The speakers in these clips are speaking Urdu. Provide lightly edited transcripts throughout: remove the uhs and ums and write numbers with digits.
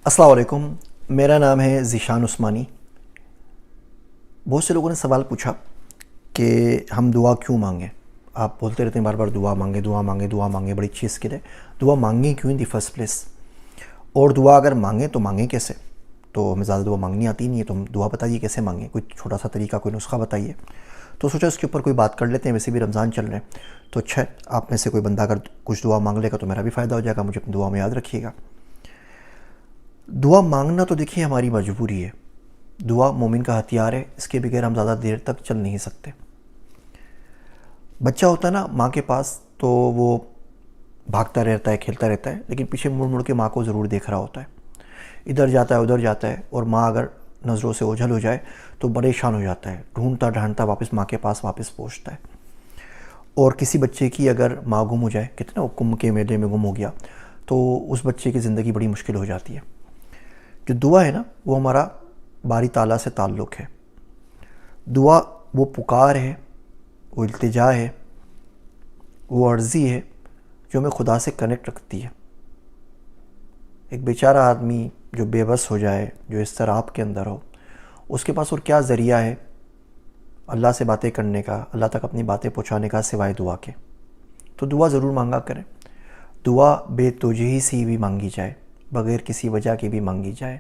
السلام علیکم، میرا نام ہے ذیشان عثمانی۔ بہت سے لوگوں نے سوال پوچھا کہ ہم دعا کیوں مانگیں؟ آپ بولتے رہتے ہیں بار بار دعا مانگیں دعا مانگیں دعا مانگیں، بڑی چیز کے لیے دعا مانگیں کیوں ان دی فرسٹ پلیس؟ اور دعا اگر مانگیں تو مانگیں کیسے؟ تو ہمیں زیادہ دعا مانگنی آتی نہیں ہے، تو ہم دعا بتائیے کیسے مانگیں، کوئی چھوٹا سا طریقہ، کوئی نسخہ بتائیے۔ تو سوچا اس کے اوپر کوئی بات کر لیتے ہیں، ویسے بھی رمضان چل رہے ہیں تو اچھا ہے آپ میں سے کوئی بندہ اگر کچھ دعا مانگ لے گا تو میرا بھی فائدہ ہو جائے گا، مجھے اپنی دعا میں یاد رکھیے گا۔ دعا مانگنا تو دیکھیے ہماری مجبوری ہے، دعا مومن کا ہتھیار ہے، اس کے بغیر ہم زیادہ دیر تک چل نہیں سکتے۔ بچہ ہوتا ہے نا ماں کے پاس، تو وہ بھاگتا رہتا ہے، کھیلتا رہتا ہے، لیکن پیچھے مڑ مڑ کے ماں کو ضرور دیکھ رہا ہوتا ہے، ادھر جاتا ہے ادھر جاتا ہے، اور ماں اگر نظروں سے اوجھل ہو جائے تو پریشان ہو جاتا ہے، ڈھونڈتا ڈھانڈتا واپس ماں کے پاس واپس پہنچتا ہے۔ اور کسی بچے کی اگر ماں گم ہو جائے، کہتے ہیں نا وہ کم کے میلے میں گم ہو گیا، تو اس بچے کی زندگی بڑی مشکل ہو جاتی ہے۔ جو دعا ہے نا وہ ہمارا باری تعالیٰ سے تعلق ہے۔ دعا وہ پکار ہے، وہ التجا ہے، وہ عرضی ہے جو ہمیں خدا سے کنیکٹ رکھتی ہے۔ ایک بیچارہ آدمی جو بے بس ہو جائے، جو اضطراب کے اندر ہو، اس کے پاس اور کیا ذریعہ ہے اللہ سے باتیں کرنے کا، اللہ تک اپنی باتیں پہنچانے کا سوائے دعا کے؟ تو دعا ضرور مانگا کریں۔ دعا بے توجہی سی بھی مانگی جائے، بغیر کسی وجہ کی بھی مانگی جائے،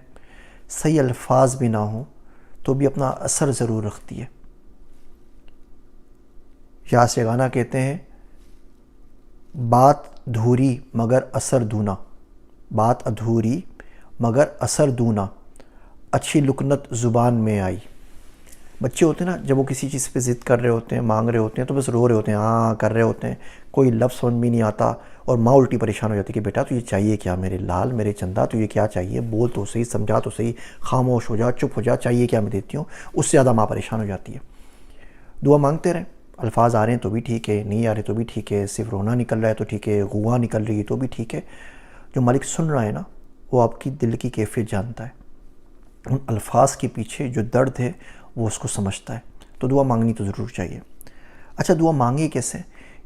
صحیح الفاظ بھی نہ ہوں تو بھی اپنا اثر ضرور رکھتی ہے۔ یا سے گانا کہتے ہیں، بات دھوری مگر اثر دونا، بات ادھوری مگر اثر دونا، اچھی لکنت زبان میں آئی۔ بچے ہوتے ہیں نا، جب وہ کسی چیز پہ ضد کر رہے ہوتے ہیں، مانگ رہے ہوتے ہیں، تو بس رو رہے ہوتے ہیں، ہاں کر رہے ہوتے ہیں، کوئی لفظ سمجھ بھی نہیں آتا، اور ماں الٹی پریشان ہو جاتی ہے کہ بیٹا تو یہ چاہیے کیا، میرے لال میرے چندہ، تو یہ کیا چاہیے، بول تو صحیح، سمجھا تو صحیح، خاموش ہو جا، چپ ہو جا، چاہیے کیا میں دیتی ہوں۔ اس سے زیادہ ماں پریشان ہو جاتی ہے۔ دعا مانگتے رہیں، الفاظ آ رہے ہیں تو بھی ٹھیک ہے، نہیں آ رہے تو بھی ٹھیک ہے، صرف رونا نکل رہا ہے تو ٹھیک ہے، غوا نکل رہی ہے تو بھی ٹھیک ہے۔ جو مالک سن رہا ہے نا وہ آپ کی دل کی کیفیت جانتا ہے، ان الفاظ کے پیچھے جو درد ہے وہ اس کو سمجھتا ہے۔ تو دعا مانگنی تو ضرور چاہیے۔ اچھا دعا مانگے کیسے؟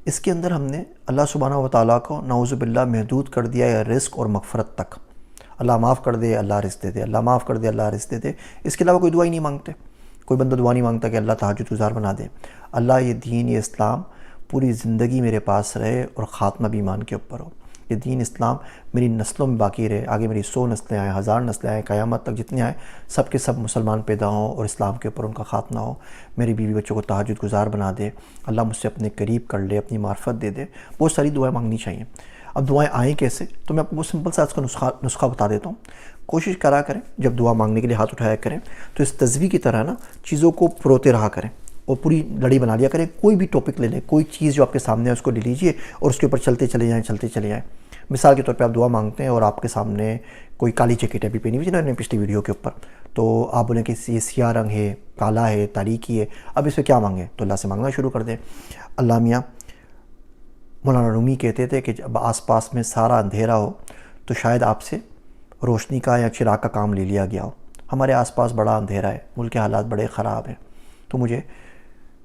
اس کے اندر ہم نے اللہ سبحانہ و تعالیٰ کو نعوذ باللہ محدود کر دیا ہے رزق اور مغفرت تک۔ اللہ معاف کر دے، اللہ رزق دے دے، اللہ معاف کر دے، اللہ رزق دے دے، اس کے علاوہ کوئی دعا ہی نہیں مانگتے۔ کوئی بندہ دعا نہیں مانگتا کہ اللہ تہجد گزار بنا دے، اللہ یہ دین یہ اسلام پوری زندگی میرے پاس رہے اور خاتمہ بھی ایمان کے اوپر ہو، یہ دین اسلام میری نسلوں میں باقی رہے، آگے میری 100 نسلیں آئیں، 1000 نسلیں آئیں، قیامت تک جتنے آئیں سب کے سب مسلمان پیدا ہوں اور اسلام کے اوپر ان کا خاتمہ ہو، میری بیوی بچوں کو تہجد گزار بنا دے، اللہ مجھ سے اپنے قریب کر لے، اپنی معرفت دے دے۔ بہت ساری دعائیں مانگنی چاہیے۔ اب دعائیں آئیں کیسے؟ تو میں آپ کو بہت سمپل سا اس کا نسخہ بتا دیتا ہوں۔ کوشش کرا کریں جب دعا مانگنے کے لیے ہاتھ اٹھایا کریں تو اس تسبیح کی طرح نا چیزوں کو پروتے رہا کریں، اور پوری لڑی بنا لیا کریں۔ کوئی بھی ٹاپک لے لیں، کوئی چیز جو آپ کے سامنے ہے اس کو لے لیجئے اور اس کے اوپر چلتے چلے جائیں چلتے چلے جائیں۔ مثال کے طور پہ آپ دعا مانگتے ہیں اور آپ کے سامنے کوئی کالی جیکٹ ہے، ابھی پہنی ہوئی تھی نا نے پچھلی ویڈیو کے اوپر، تو آپ بولیں کہ یہ سیاہ رنگ ہے، کالا ہے، تاریکی ہے، اب اس سے کیا مانگیں؟ تو اللہ سے مانگنا شروع کر دیں۔ اللہ میاں، مولانا رومی کہتے تھے کہ جب آس پاس میں سارا اندھیرا ہو تو شاید آپ سے روشنی کا یا چراغ کا کام لے لیا گیا ہو۔ ہمارے آس پاس بڑا اندھیرا ہے، ملک کے حالات بڑے خراب ہیں، تو مجھے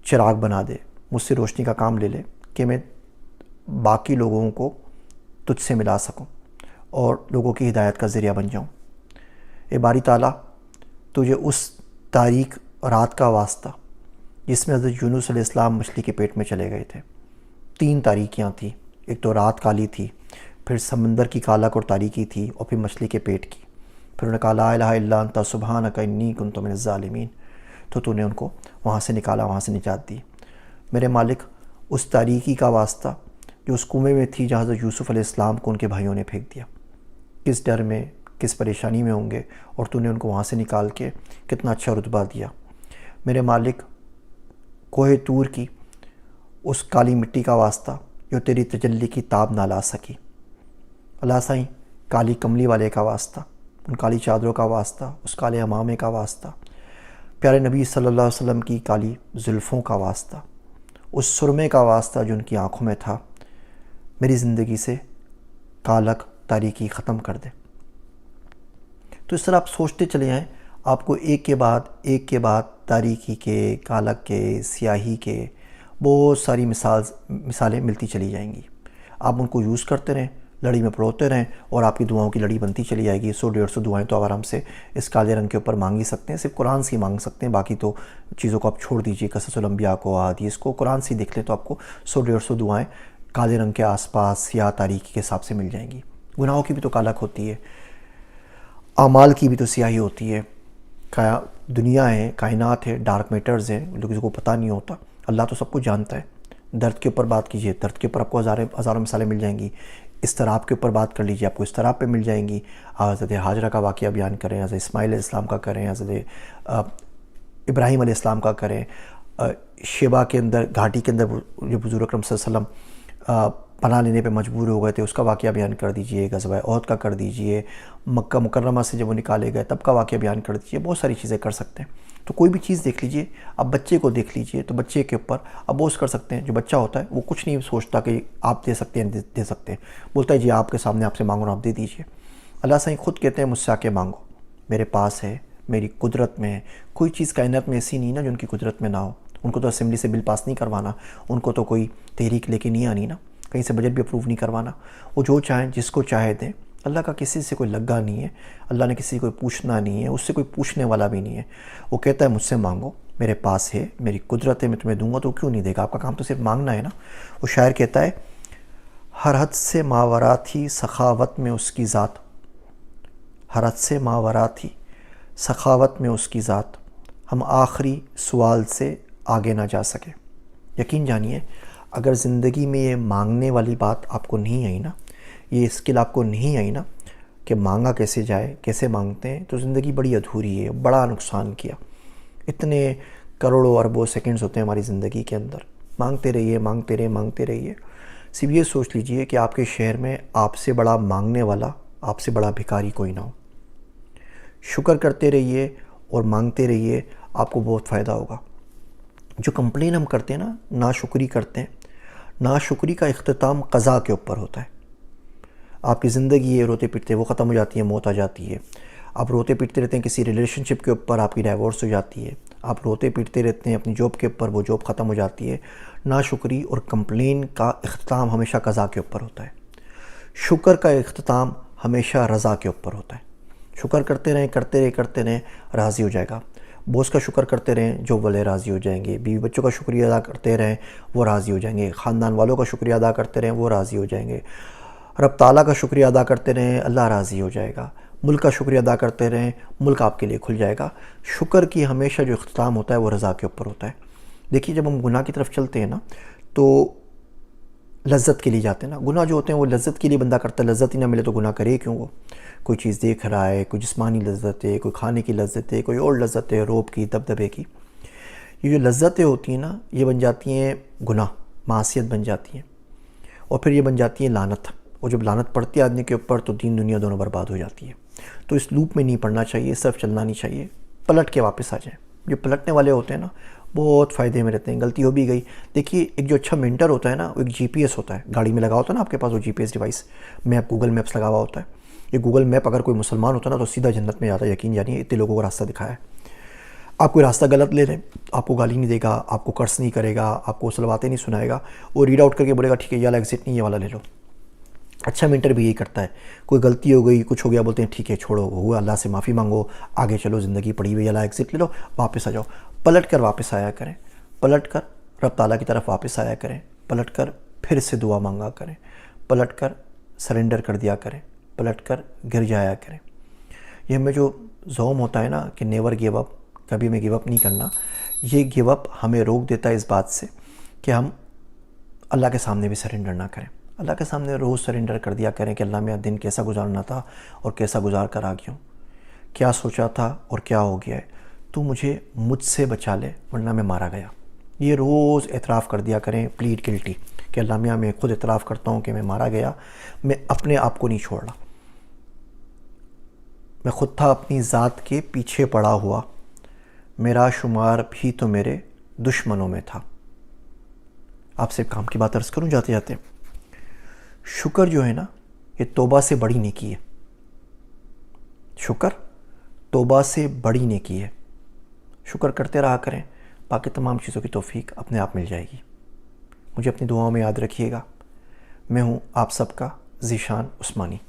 چراغ بنا دے، مجھ سے روشنی کا کام لے لے کہ میں باقی لوگوں کو تجھ سے ملا سکوں اور لوگوں کی ہدایت کا ذریعہ بن جاؤں۔ اے باری تعالیٰ، تجھے اس تاریک رات کا واسطہ جس میں حضرت یونس علیہ السلام مچھلی کے پیٹ میں چلے گئے تھے، 3 تاریکیاں تھیں، ایک تو رات کالی تھی، پھر سمندر کی کالک اور تاریکی تھی، اور پھر مچھلی کے پیٹ کی، پھر انہوں نے کہا لا الہ الا انت سبحانک انی کنت من الظالمین، تو نے ان کو وہاں سے نکالا، وہاں سے نجات دی۔ میرے مالک، اس تاریکی کا واسطہ جو اس کنویں میں تھی جہاں حضرت یوسف علیہ السلام کو ان کے بھائیوں نے پھینک دیا، کس ڈر میں کس پریشانی میں ہوں گے، اور تو نے ان کو وہاں سے نکال کے کتنا اچھا رتبہ دیا۔ میرے مالک، کوہ طور کی اس کالی مٹی کا واسطہ جو تیری تجلی کی تاب نہ لا سکی، اللہ سائیں کالی کملی والے کا واسطہ، ان کالی چادروں کا واسطہ، اس کالے امامے کا واسطہ، پیارے نبی صلی اللہ علیہ وسلم کی کالی زلفوں کا واسطہ، اس سرمے کا واسطہ جو ان کی آنکھوں میں تھا، میری زندگی سے کالک تاریکی ختم کر دے۔ تو اس طرح آپ سوچتے چلے جائیں، آپ کو ایک کے بعد تاریکی کے، کالک کے، سیاہی کے بہت ساری مثالیں ملتی چلی جائیں گی۔ آپ ان کو یوز کرتے رہیں، لڑی میں پروتے رہیں اور آپ کی دعاؤں کی لڑی بنتی چلی جائے گی۔ 100-150 دعائیں تو آپ آرام سے اس کالے رنگ کے اوپر مانگ ہی سکتے ہیں، صرف قرآن سے ہی مانگ سکتے ہیں، باقی تو چیزوں کو آپ چھوڑ دیجئے، قصص الانبیاء کو، احادیث کو، قرآن سے ہی دیکھ لیں تو آپ کو 100-150 دعائیں کالے رنگ کے آس پاس سیاہ تاریکی کے حساب سے مل جائیں گی۔ گناہوں کی بھی تو کالک ہوتی ہے، اعمال کی بھی تو سیاہی ہوتی ہے۔ دنیا ہے، کائنات ہے، ڈارک میٹرز ہیں، لوگوں کو پتہ نہیں ہوتا، اللہ تو سب کچھ جانتا ہے۔ درد کے اوپر بات کیجئے، درد کے اوپر آپ کو ہزاروں مثالیں مل جائیں گی۔ اضطراب کے اوپر بات کر لیجئے، آپ کو اضطراب پہ مل جائیں گی۔ حضرت ہاجرہ کا واقعہ بیان کریں، حضرت اسماعیل علیہ السلام کا کریں، حضرت ابراہیم علیہ السلام کا کریں، شیبہ کے اندر، گھاٹی کے اندر جو حضور اکرم صلی اللہ علیہ وسلم پناہ لینے پہ مجبور ہو گئے تھے، اس کا واقعہ بیان کر دیجئے، غزوہ احد کا کر دیجئے، مکہ مکرمہ سے جب وہ نکالے گئے تب کا واقعہ بیان کر دیجئے، بہت ساری چیزیں کر سکتے ہیں۔ تو کوئی بھی چیز دیکھ لیجئے، اب بچے کو دیکھ لیجئے تو بچے کے اوپر اب بوجھ کر سکتے ہیں۔ جو بچہ ہوتا ہے وہ کچھ نہیں سوچتا کہ آپ دے سکتے ہیں دے سکتے ہیں، بولتا ہے جی آپ کے سامنے آپ سے مانگو آپ دے دیجئے۔ اللہ سے خود کہتے ہیں مجھ سے آ کے مانگو، میرے پاس ہے، میری قدرت میں ہے۔ کوئی چیز کائنات میں ایسی نہیں نا جو ان کی قدرت میں نہ ہو۔ ان کو تو اسمبلی سے بل پاس نہیں کروانا، ان کو تو کوئی تحریک لے کے نہیں آنی نا، کہیں سے بجٹ بھی اپروو نہیں کروانا۔ وہ جو چاہیں جس کو چاہے دیں۔ اللہ کا کسی سے کوئی لگا نہیں ہے، اللہ نے کسی کو پوچھنا نہیں ہے، اس سے کوئی پوچھنے والا بھی نہیں ہے۔ وہ کہتا ہے مجھ سے مانگو، میرے پاس ہے، میری قدرت ہے، میں تمہیں دوں گا، تو کیوں نہیں دے گا؟ آپ کا کام تو صرف مانگنا ہے نا۔ وہ شاعر کہتا ہے ہر حد سے ماورا تھی سخاوت میں اس کی ذات، ہر حد سے ماورا تھی سخاوت میں اس کی ذات، ہم آخری سوال سے آگے نہ جا سکے۔ یقین جانیے اگر زندگی میں یہ مانگنے والی بات آپ کو نہیں آئی نا، یہ اسکل آپ کو نہیں آئی نا کہ مانگا کیسے جائے، کیسے مانگتے ہیں، تو زندگی بڑی ادھوری ہے، بڑا نقصان کیا۔ اتنے کروڑوں اربوں سیکنڈز ہوتے ہیں ہماری زندگی کے اندر، مانگتے رہیے مانگتے رہیے مانگتے رہیے۔ صرف یہ سوچ لیجئے کہ آپ کے شہر میں آپ سے بڑا مانگنے والا، آپ سے بڑا بھکاری کوئی نہ ہو۔ شکر کرتے رہیے اور مانگتے رہیے، آپ کو بہت فائدہ ہوگا۔ جو کمپلین ہم کرتے ہیں نا، ناشکری کرتے ہیں، ناشکری کا اختتام قضا کے اوپر ہوتا ہے۔ آپ کی زندگی ہے روتے پیٹتے وہ ختم ہو جاتی ہے، موت آ جاتی ہے۔ آپ روتے پیٹتے رہتے ہیں کسی ریلیشن شپ کے اوپر، آپ کی ڈائیورس ہو جاتی ہے۔ آپ روتے پیٹتے رہتے ہیں اپنی جاب کے اوپر، وہ جاب ختم ہو جاتی ہے۔ ناشکری اور کمپلین کا اختتام ہمیشہ قضا کے اوپر ہوتا ہے۔ شکر کا اختتام ہمیشہ رضا کے اوپر ہوتا ہے۔ شکر کرتے رہیں کرتے رہیں، راضی ہو جائے گا۔ بوس کا شکر کرتے رہیں، جو والے راضی ہو جائیں گے۔ بیوی بچوں کا شکریہ ادا کرتے رہیں، وہ راضی ہو جائیں گے۔ خاندان والوں کا شکریہ ادا کرتے رہیں، وہ راضی ہو جائیں گے۔ رب تعالیٰ کا شکریہ ادا کرتے رہیں، اللہ راضی ہو جائے گا۔ ملک کا شکریہ ادا کرتے رہیں، ملک آپ کے لیے کھل جائے گا۔ شکر کی ہمیشہ جو اختتام ہوتا ہے وہ رضا کے اوپر ہوتا ہے۔ دیکھیے جب ہم گناہ کی طرف چلتے ہیں نا تو لذت کے لیے جاتے ہیں نا، گناہ جو ہوتے ہیں وہ لذت کے لیے بندہ کرتا ہے، لذت ہی نہ ملے تو گناہ کرے کیوں؟ وہ کوئی چیز دیکھ رہا ہے، کوئی جسمانی لذت ہے، کوئی کھانے کی لذت ہے، کوئی اور لذت ہے، روب کی، دبدبے کی۔ یہ جو لذتیں ہوتی ہیں نا یہ بن جاتی ہیں گناہ، معصیت بن جاتی ہیں، اور پھر یہ بن جاتی ہیں لعنت، اور جب لعنت پڑتی ہے آدمی کے اوپر تو دین دنیا دونوں برباد ہو جاتی ہے۔ تو اس لوپ میں نہیں پڑنا چاہیے، اس طرف چلنا نہیں چاہیے، پلٹ کے واپس آ جائیں۔ جو پلٹنے والے ہوتے ہیں نا بہت فائدے میں رہتے ہیں۔ غلطی ہو بھی گئی، دیکھیے ایک جو اچھا مینٹر ہوتا ہے نا، وہ ایک جی پی ایس ہوتا ہے، گاڑی میں لگا ہوتا ہے نا آپ کے پاس وہ G P S device, map, Google Maps لگا ہوا ہوتا ہے۔ یہ گوگل میپ اگر کوئی مسلمان ہوتا ہے نا تو سیدھا جنت میں جاتا ہے، یقین جانیے، اتنے لوگوں کو راستہ دکھایا ہے۔ آپ کوئی راستہ غلط لے لیں، آپ کو گالی نہیں دے گا، آپ کو کرس نہیں کرے گا، آپ کو صلواتیں نہیں سنائے گا، وہ ریڈ آؤٹ کر کے بولے گا ٹھیک ہے یہ والا ایگزٹ نہیں، یہ والا لے لو۔ اچھا مینٹر بھی یہی کرتا ہے، کوئی غلطی ہو گئی، کچھ ہو گیا، بولتے ہیں ٹھیک ہے چھوڑو، ہوا، اللہ سے معافی مانگو، آگے چلو، زندگی پڑی ہوئی، اللہ ایگزٹ لے لو، واپس آ جاؤ۔ پلٹ کر واپس آیا کریں، پلٹ کر رب تعالیٰ کی طرف واپس آیا کریں، پلٹ کر پھر سے دعا مانگا کریں، پلٹ کر سرنڈر کر دیا کریں، پلٹ کر گر جایا کریں۔ یہ ہمیں جو زوم ہوتا ہے نا کہ نیور گیو اپ، کبھی میں گیو اپ نہیں کرنا، یہ گیو اپ ہمیں روک دیتا ہے اس بات سے کہ ہم اللہ کے سامنے بھی سرنڈر نہ کریں۔ اللہ کے سامنے روز سرنڈر کر دیا کریں کہ اللہ میرا دن کیسا گزارنا تھا اور کیسا گزار کر آ گیا ہوں، کیا سوچا تھا اور کیا ہو گیا ہے، تو مجھ سے بچا لے ورنہ میں مارا گیا۔ یہ روز اعتراف کر دیا کریں، پلیڈ گلٹی، کہ اللہ میاں میں خود اعتراف کرتا ہوں کہ میں مارا گیا، میں اپنے آپ کو نہیں چھوڑ رہا، میں خود تھا اپنی ذات کے پیچھے پڑا ہوا، میرا شمار بھی تو میرے دشمنوں میں تھا۔ آپ سے کام کی بات عرض کروں جاتے جاتے، شکر جو ہے نا یہ توبہ سے بڑی نیکی ہے۔ شکر توبہ سے بڑی نیکی ہے۔ شکر کرتے رہا کریں، باقی تمام چیزوں کی توفیق اپنے آپ مل جائے گی۔ مجھے اپنی دعاؤں میں یاد رکھیے گا۔ میں ہوں آپ سب کا ذیشان عثمانی.